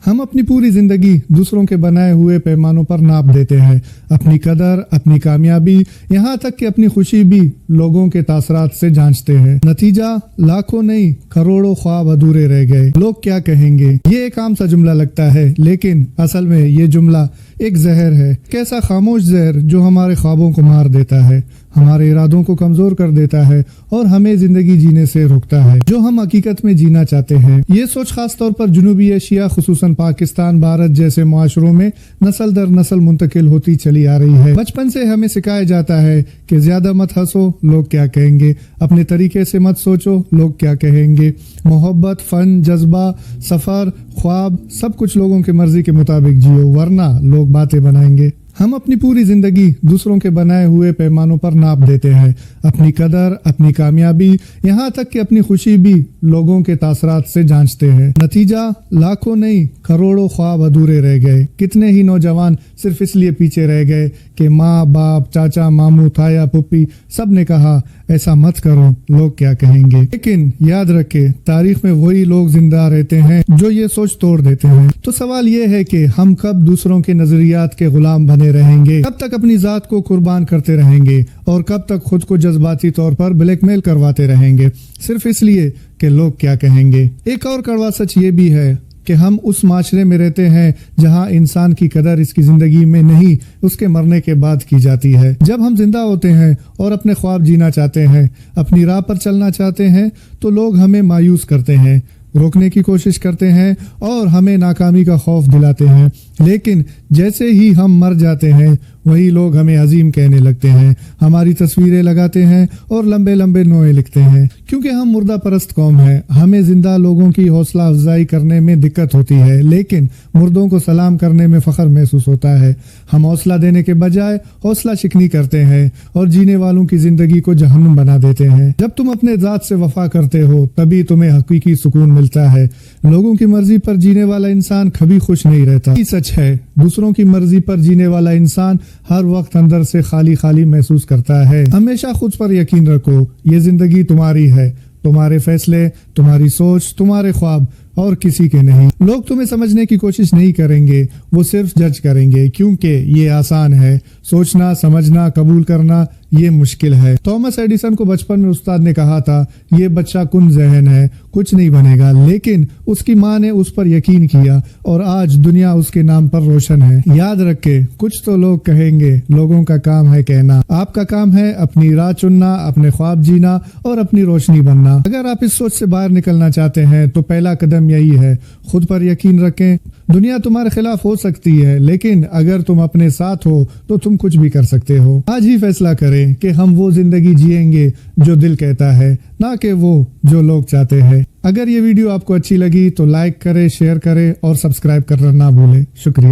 हम अपनी पूरी जिंदगी दूसरों के बनाए हुए पैमानों पर नाप देते हैं। अपनी कदर, अपनी कामयाबी, यहाँ तक कि अपनी खुशी भी लोगों के तासरात से जांचते हैं। नतीजा लाखों नहीं करोड़ों ख्वाब अधूरे रह गए। लोग क्या कहेंगे, ये एक आम सा जुमला लगता है, लेकिन असल में ये जुमला एक जहर है। कैसा खामोश जहर जो हमारे ख्वाबों को मार देता है, हमारे इरादों को कमजोर कर देता है और हमें जिंदगी जीने से रोकता है जो हम हकीकत में जीना चाहते हैं। ये सोच खास तौर पर जनूबी एशिया, खुसूसन पाकिस्तान, भारत जैसे मुआशरों में नस्ल दर नस्ल मुंतकिल होती चली आ रही है। बचपन से हमें सिखाया जाता है कि ज्यादा मत हंसो, लोग क्या कहेंगे, अपने तरीके से मत सोचो, लोग क्या कहेंगे। मोहब्बत, फन, जज्बा, सफर, ख्वाब, सब कुछ लोगों की मर्जी के मुताबिक जियो, वरना लोग बातें बनाएंगे। हम अपनी पूरी जिंदगी दूसरों के बनाए हुए पैमानों पर नाप देते हैं। अपनी कदर, अपनी कामयाबी, यहाँ तक कि अपनी खुशी भी लोगों के तासरात से जांचते हैं। नतीजा लाखों नहीं करोड़ों ख्वाब अधूरे रह गए। कितने ही नौजवान सिर्फ इसलिए पीछे रह गए कि माँ बाप, चाचा, मामू, ताया, पुप्पी सब ने कहा ऐसा मत करो, लोग क्या कहेंगे। लेकिन याद रखे, तारीख में वही लोग जिंदा रहते हैं जो ये सोच तोड़ देते हैं। तो सवाल ये है कि हम कब दूसरों के नजरियात के गुलाम बने रहेंगे, कब तक अपनी जात को कुर्बान करते रहेंगे और कब तक खुद को जज्बाती तौर पर ब्लैकमेल करवाते रहेंगे सिर्फ इसलिए कि लोग क्या कहेंगे। एक और कड़वा सच ये भी है कि हम उस माशरे में रहते हैं जहां इंसान की कदर इसकी जिंदगी में नहीं, उसके मरने के बाद की जाती है। जब हम जिंदा होते हैं और अपने ख्वाब जीना चाहते हैं, अपनी राह पर चलना चाहते हैं, तो लोग हमें मायूस करते हैं, रोकने की कोशिश करते हैं और हमें नाकामी का खौफ दिलाते हैं। लेकिन जैसे ही हम मर जाते हैं, वही लोग हमें अजीम कहने लगते हैं, हमारी तस्वीरें लगाते हैं और लंबे लंबे नोए लिखते हैं। क्योंकि हम मुर्दा परस्त कौम है, हमें जिंदा लोगों की हौसला अफजाई करने में दिक्कत होती है, लेकिन मुर्दों को सलाम करने में फख्र महसूस होता है। हम हौसला देने के बजाय हौसला शिकनी करते हैं और जीने वालों की जिंदगी को जहन्नुम बना देते हैं। जब तुम अपने जात से वफा करते हो, तभी तुम्हें हकीकी सुकून मिलता है। लोगों की मर्जी पर जीने वाला इंसान कभी खुश नहीं रहता। ये सच है, दूसरों की मर्जी पर जीने वाला इंसान हर वक्त अंदर से खाली खाली महसूस करता है। हमेशा खुद पर यकीन रखो, ये जिंदगी तुम्हारी है, तुम्हारे फैसले, तुम्हारी सोच, तुम्हारे ख्वाब और किसी के नहीं। लोग तुम्हें समझने की कोशिश नहीं करेंगे, वो सिर्फ जज करेंगे, क्योंकि ये आसान है। सोचना, समझना, कबूल करना ये मुश्किल है। थॉमस एडिसन को बचपन में उस्ताद ने कहा था, ये बच्चा कुन जहन है, कुछ नहीं बनेगा, लेकिन उसकी माँ ने उस पर यकीन किया और आज दुनिया उसके नाम पर रोशन है। याद रखे, कुछ तो लोग कहेंगे, लोगों का काम है कहना, आपका काम है अपनी राह चुनना, अपने ख्वाब जीना और अपनी रोशनी बनना। अगर आप इस सोच से बाहर निकलना चाहते हैं तो पहला कदम यही है, खुद पर यकीन रखें। दुनिया तुम्हारे खिलाफ हो सकती है, लेकिन अगर तुम अपने साथ हो तो तुम कुछ भी कर सकते हो। आज ही फैसला करें कि हम वो जिंदगी जिएंगे जो दिल कहता है, ना कि वो जो लोग चाहते हैं। अगर ये वीडियो आपको अच्छी लगी तो लाइक करें, शेयर करें और सब्सक्राइब करना ना भूलें। शुक्रिया।